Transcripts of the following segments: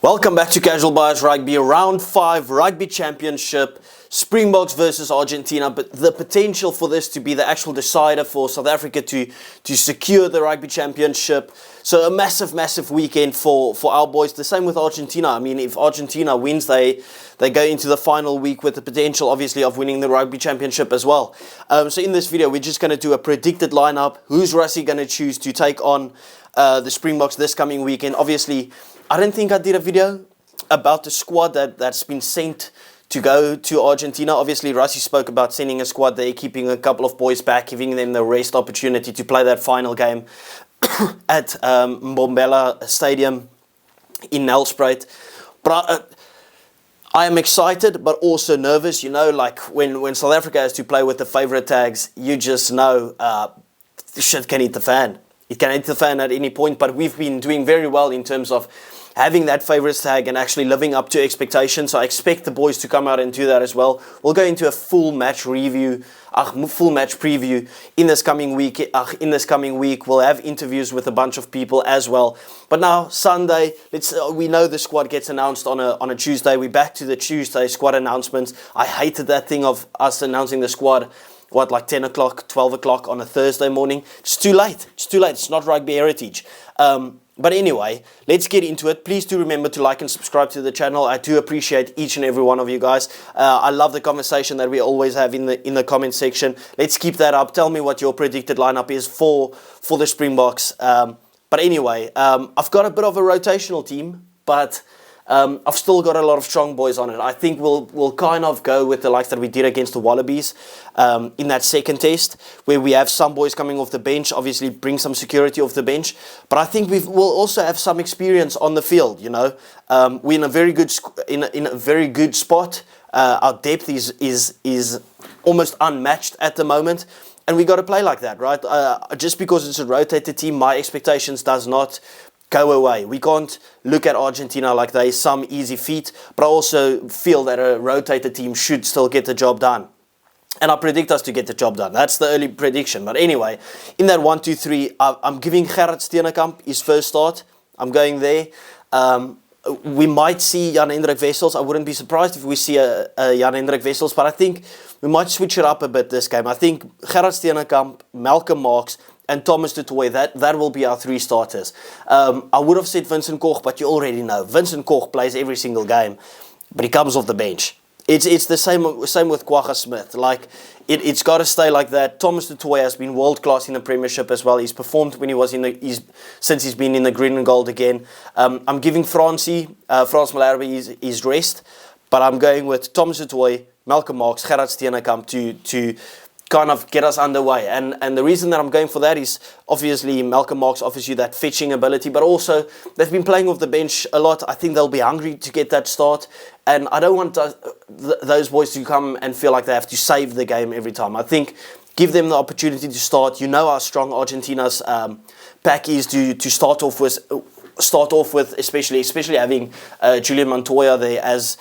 Welcome back to CasualBiasRugby, Round 5 Rugby Championship, Springboks versus Argentina, but the potential for this to be the actual decider for South Africa to secure the Rugby Championship. So a massive weekend for our boys. The same with Argentina. I mean, if Argentina wins, they go into the final week with the potential, obviously, of winning the Rugby Championship as well. So in this video, we're just going to do a predicted lineup. Who's Rassie going to choose to take on the Springboks this coming weekend? Obviously, I don't think I did a video about the squad that's been sent to go to Argentina. Obviously, Rassie spoke about sending a squad there, keeping a couple of boys back, giving them the rest opportunity to play that final game at Mbombela Stadium in Nelspruit. But I am excited, but also nervous. You know, like when South Africa has to play with the favourite tags, you just know shit can hit the fan. It can hit the fan at any point, but we've been doing very well in terms of having that favourites tag and actually living up to expectations. So I expect the boys to come out and do that as well. We'll go into a full match review, full match preview in this coming week. We'll have interviews with a bunch of people as well. But now Sunday, we know the squad gets announced on a Tuesday. We're back to the Tuesday squad announcements. I hated that thing of us announcing the squad. Like 10 o'clock, 12 o'clock on a Thursday morning. It's too late. It's not rugby heritage. But anyway, let's get into it. Please do remember to like and subscribe to the channel. I do appreciate each and every one of you guys. I love the conversation that we always have in the comment section. Let's keep that up. Tell me what your predicted lineup is for the Springboks. But anyway, I've got a bit of a rotational team, but I've still got a lot of strong boys on it. I think we'll kind of go with the likes that we did against the Wallabies in that second test, where we have some boys coming off the bench, obviously bring some security off the bench. But I think we'll also have some experience on the field. You know, we're in a very good in a very good spot. Our depth is almost unmatched at the moment. And we got to play like that, right? Just because it's a rotated team, my expectations does not go away. We can't look at Argentina like they're some easy feat, but I also feel that a rotated team should still get the job done. And I predict us to get the job done. That's the early prediction. But anyway, in that 1-2-3, I'm giving Gerard Steenekamp his first start. I'm going there. We might see Jan-Hendrik Wessels. I wouldn't be surprised if we see a Jan-Hendrik Wessels, but I think we might switch it up a bit this game. I think Gerard Steenekamp, Malcolm Marx, and Thomas du Toit, that will be our three starters. I would have said Vincent Koch, but you already know. Vincent Koch plays every single game, but he comes off the bench. It's the same with Kwagga Smith. Like, it's got to stay like that. Thomas du Toit has been world-class in the Premiership as well. He's performed when he was since he's been in the green and gold again. I'm giving Frans Malherbe his rest, but I'm going with Thomas du Toit, Malcolm Marx, Gerard Steenekamp to kind of get us underway. And the reason that I'm going for that is obviously Malcolm Marx offers you that fetching ability, but also they've been playing off the bench a lot. I think they'll be hungry to get that start, and I don't want those boys to come and feel like they have to save the game every time. I think give them the opportunity to start. You know how strong Argentina's pack is to start off with, especially having Julian Montoya there as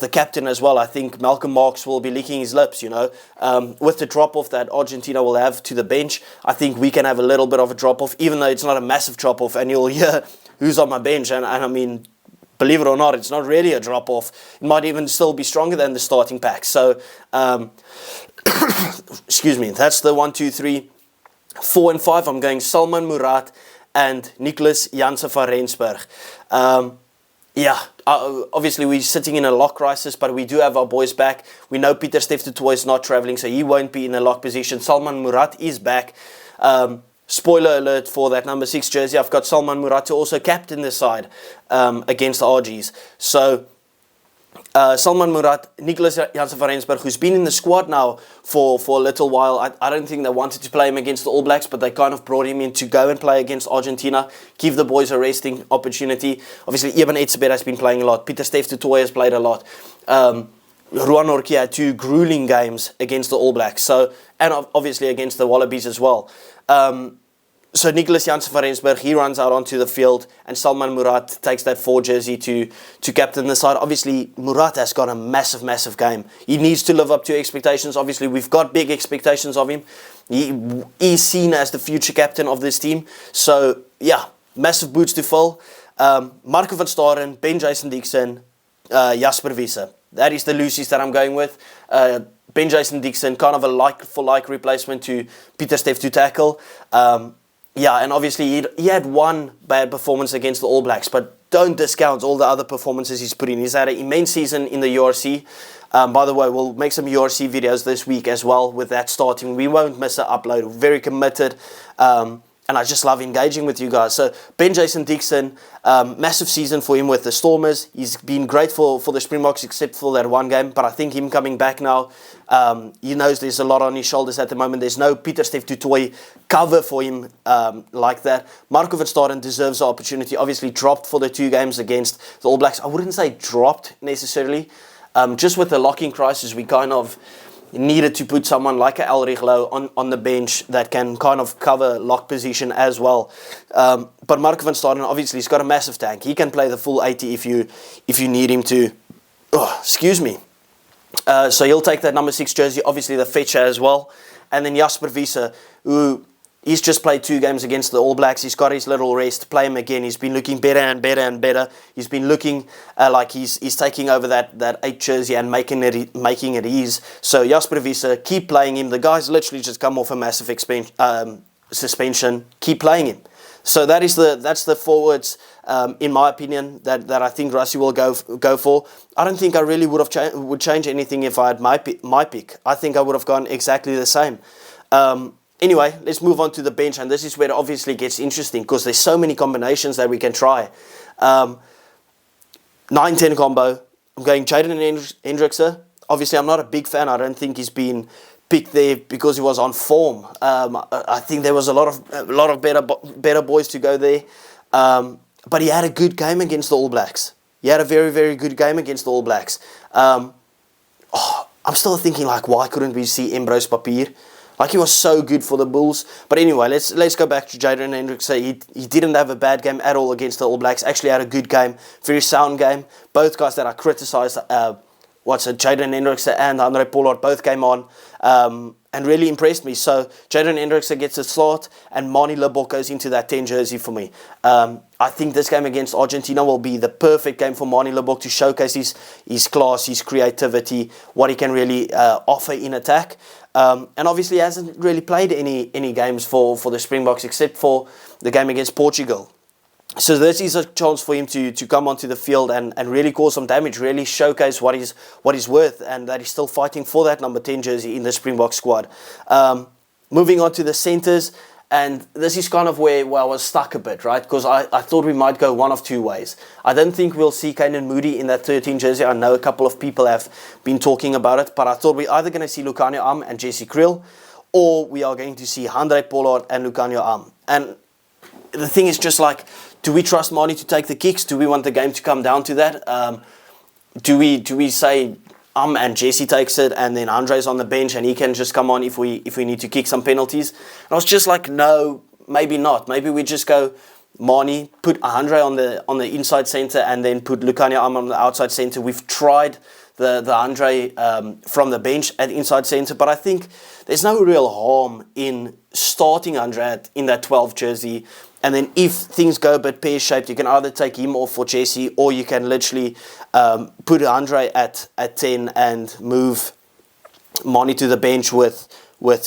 the captain as well. I think Malcolm Marx will be licking his lips, you know. With the drop-off that Argentina will have to the bench, I think we can have a little bit of a drop-off, even though it's not a massive drop-off, and you'll hear who's on my bench, and I mean, believe it or not, it's not really a drop-off. It might even still be stronger than the starting pack. So, excuse me, that's the 1-2-3. 4 and 5, I'm going Salman Murat and Nicholas Janse van Rensburg. Obviously we're sitting in a lock crisis, but we do have our boys back. We know Pieter-Steph du Toit is not travelling, so he won't be in a lock position. Salman Murat is back. Spoiler alert for that number 6 jersey. I've got Salman Murat to also captain this side against the RGs. So Salman Murat, Nicholas Janse van Rensburg, who's been in the squad now for a little while. I don't think they wanted to play him against the All Blacks, but they kind of brought him in to go and play against Argentina, give the boys a resting opportunity. Obviously, Eben Etzebeth has been playing a lot. Pieter-Steph du Toit has played a lot. Ruan Orki had 2 grueling games against the All Blacks, and obviously against the Wallabies as well. So Nicholas Janse van Rensburg, he runs out onto the field, and Salman Murat takes that 4 jersey to captain the side. Obviously, Murat has got a massive game. He needs to live up to expectations. Obviously, we've got big expectations of him. He is seen as the future captain of this team. So, yeah, massive boots to fill. Marco van Staren, Ben Jason Dixon, Jasper Wiese. That is the loosies that I'm going with. Ben Jason Dixon, kind of a like-for-like replacement to Pieter Steff to tackle. Yeah, and obviously he had one bad performance against the All Blacks, but don't discount all the other performances he's put in. He's had an immense season in the URC. By the way, we'll make some URC videos this week as well with that starting. We won't miss an upload. Very committed. And I just love engaging with you guys. So Ben Jason Dixon, massive season for him with the Stormers. He's been great for the Springboks except for that one game. But I think him coming back now, he knows there's a lot on his shoulders at the moment. There's no Pieter Steff du Toit cover for him like that. Marco van Staren deserves the opportunity. Obviously dropped for the 2 games against the All Blacks. I wouldn't say dropped necessarily. Just with the locking crisis, we kind of needed to put someone like a Elrich Low on the bench that can kind of cover lock position as well. But Marco van Staren, obviously, he's got a massive tank. He can play the full 80 if you need him to. Oh, excuse me. So he'll take that number 6 jersey, obviously the fetcher as well. And then Jasper Wiese, who he's just played 2 games against the All Blacks. He's got his little rest. Play him again. He's been looking better and better and better. He's been looking like he's taking over that 8 jersey and making it his. So Jasper Wiese, keep playing him. The guy's literally just come off a massive suspension. Keep playing him. So that's the forwards, in my opinion, that I think Rassie will go for. I don't think I really would change anything if I had my pick. I think I would have gone exactly the same. Anyway, let's move on to the bench, and this is where it obviously gets interesting because there's so many combinations that we can try. 9-10 combo. I'm going Jaden Hendrikse. Obviously, I'm not a big fan. I don't think he's been picked there because he was on form. I think there was a lot of better boys to go there. But he had a good game against the All Blacks. He had a very, very good game against the All Blacks. I'm still thinking, like, why couldn't we see Embrose Papier? Like, he was so good for the Bulls. But anyway, let's go back to Jaden Hendrikse. He didn't have a bad game at all against the All Blacks. Actually had a good game. Very sound game. Both guys that I criticised, Jaden Hendrikse and Andre Pollard both came on and really impressed me. So Jaden Hendrikse gets a slot and Manie Libbok goes into that 10 jersey for me. I think this game against Argentina will be the perfect game for Manie Libbok to showcase his class, his creativity, what he can really offer in attack. And obviously he hasn't really played any games for the Springboks except for the game against Portugal. So this is a chance for him to come onto the field and really cause some damage, really showcase what he's worth, and that he's still fighting for that number 10 jersey in the Springbok squad. Moving on to the centres, and this is kind of where I was stuck a bit, right? Because I thought we might go one of 2 ways. I don't think we'll see Canan Moody in that 13 jersey. I know a couple of people have been talking about it, but I thought we're either going to see Lukhanyo Am and Jesse Kriel, or we are going to see Andre Pollard and Lukhanyo Am. And the thing is just like, do we trust Manie to take the kicks? Do we want the game to come down to that? Do we say and Jesse takes it and then Andre's on the bench and he can just come on if we need to kick some penalties? And I was just like, no, maybe not. Maybe we just go Manie, put Andre on the inside centre and then put Lukhanyo Am on the outside centre. We've tried the Andre from the bench at inside centre, but I think there's no real harm in starting Andre in that 12 jersey. And then if things go a bit pear-shaped, you can either take him off for Jesse, or you can literally put Andre at 10 and move Manie to the bench with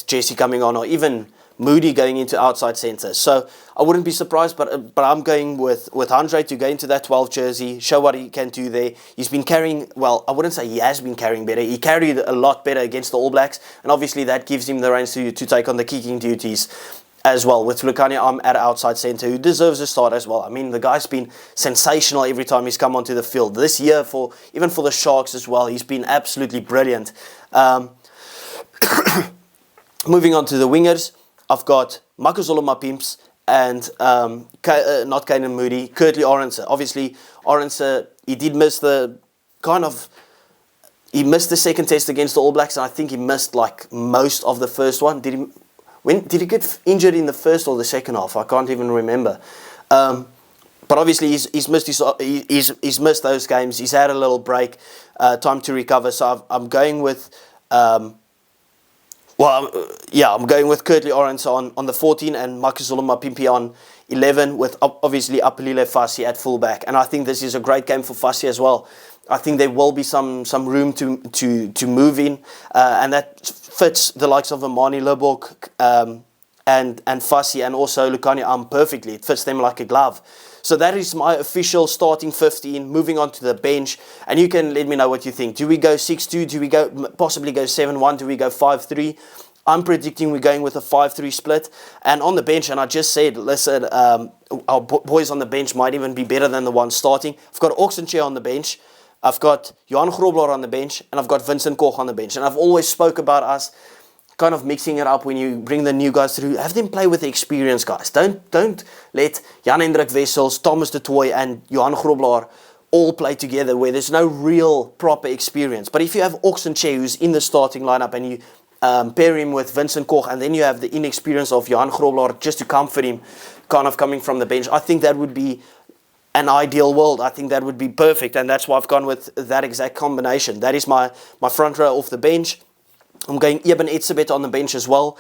Jesse coming on, or even Moody going into outside centre. So I wouldn't be surprised, but I'm going with Andre to go into that 12 jersey, show what he can do there. He's been carrying, well, I wouldn't say he has been carrying better. He carried a lot better against the All Blacks, and obviously that gives him the reins to take on the kicking duties as well, with Lukhanyo Am at outside centre, who deserves a start as well. I mean, the guy's been sensational every time he's come onto the field. This year, even for the Sharks as well, he's been absolutely brilliant. Moving on to the wingers, I've got Makazole Mapimps and not Canan Moody, Kurtley Arendse. Obviously, Arendse, he did miss he missed the second test against the All Blacks, and I think he missed like most of the first one. Did he get injured in the first or the second half? I can't even remember. But obviously he's missed those games. He's had a little break, time to recover. So I'm going with Well, yeah, I'm going with Kurtley Orange on the 14 and Makazulu Mapimpi on 11 with obviously Apelile Fassi at fullback. And I think this is a great game for Fassi as well. I think there will be some room to move in, and that fits the likes of Amani Lubbock and Fassi and also Lukani perfectly. It fits them like a glove. So that is my official starting 15, moving on to the bench. And you can let me know what you think. Do we go 6-2? Do we possibly go 7-1? Do we go 5-3? I'm predicting we're going with a 5-3 split. And on the bench, and I just said, listen, our boys on the bench might even be better than the ones starting. I've got Oxenchair on the bench. I've got Johan Grobler on the bench. And I've got Vincent Koch on the bench. And I've always spoke about us kind of mixing it up when you bring the new guys through. Have them play with the experienced guys. Don't let Jan-Hendrik Wessels, Thomas de Toy and Johan Grobler all play together where there's no real proper experience. But if you have Oxenchair who's in the starting lineup and you pair him with Vincent Koch and then you have the inexperience of Johan Grobler just to comfort him, kind of coming from the bench, I think that would be an ideal world. I think that would be perfect, and that's why I've gone with that exact combination. That is my front row off the bench. I'm going Eben Etzebeth on the bench as well,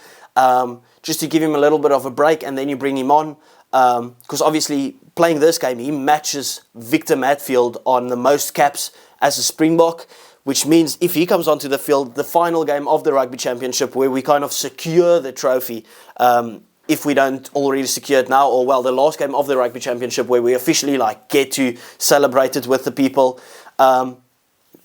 just to give him a little bit of a break, and then you bring him on, because obviously playing this game, he matches Victor Matfield on the most caps as a Springbok, which means if he comes onto the field, the final game of the Rugby Championship, where we kind of secure the trophy, if we don't already secure it now, or well, the last game of the Rugby Championship, where we officially get to celebrate it with the people,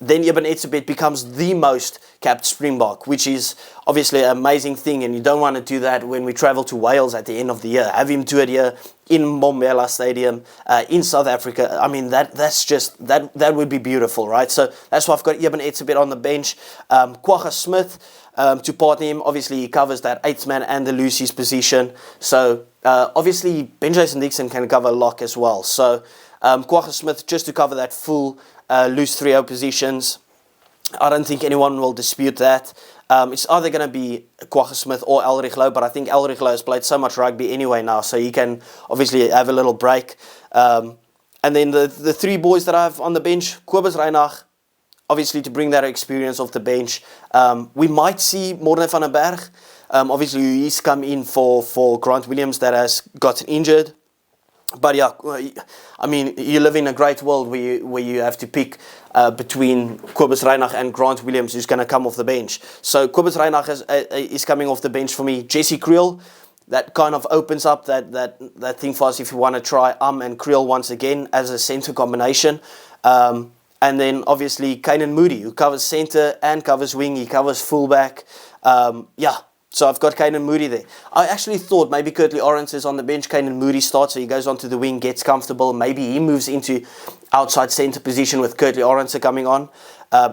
then Eben Etzebeth becomes the most capped Springbok, which is obviously an amazing thing, and you don't want to do that when we travel to Wales at the end of the year. Have him do it here in Mbombela Stadium in South Africa. I mean, that would be beautiful, right? So that's why I've got Eben Etzebeth on the bench. Kwagga Smith to partner him. Obviously, he covers that 8th man and the Lucy's position. So obviously, Ben Jason Dixon can cover lock as well. So Kwagga Smith just to cover that full loose 3-0 positions. I don't think anyone will dispute that. It's either going to be Kwagga Smith or Elrich Louw, but I think Elrich Louw has played so much rugby anyway now, so he can obviously have a little break. And then the three boys that I have on the bench, Kobus Reinach, obviously to bring that experience off the bench. We might see Morne van den Berg. Obviously, he's come in for Grant Williams that has gotten injured. But yeah, I mean, you live in a great world where you have to pick between Kobus Reinach and Grant Williams, who's going to come off the bench. So Kobus Reinach is coming off the bench for me. Jesse Creel, that kind of opens up that thing for us if you want to try and Creel once again as a centre combination. And then obviously Kainan Moody, who covers centre and covers wing. He covers fullback. So I've got Kainan Moody there. I actually thought maybe Kurtley Orange is on the bench. Kainan Moody starts, so he goes onto the wing, gets comfortable. Maybe he moves into outside centre position with Kurtley Orange coming on.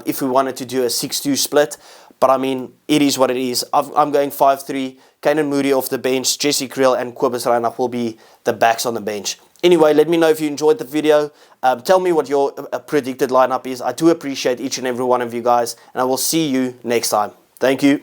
If we wanted to do a 6-2 split. But I mean, it is what it is. I'm going 5-3. Kainan Moody off the bench. Jesse Creel and Kobus Reinach will be the backs on the bench. Anyway, let me know if you enjoyed the video. Tell me what your predicted lineup is. I do appreciate each and every one of you guys. And I will see you next time. Thank you.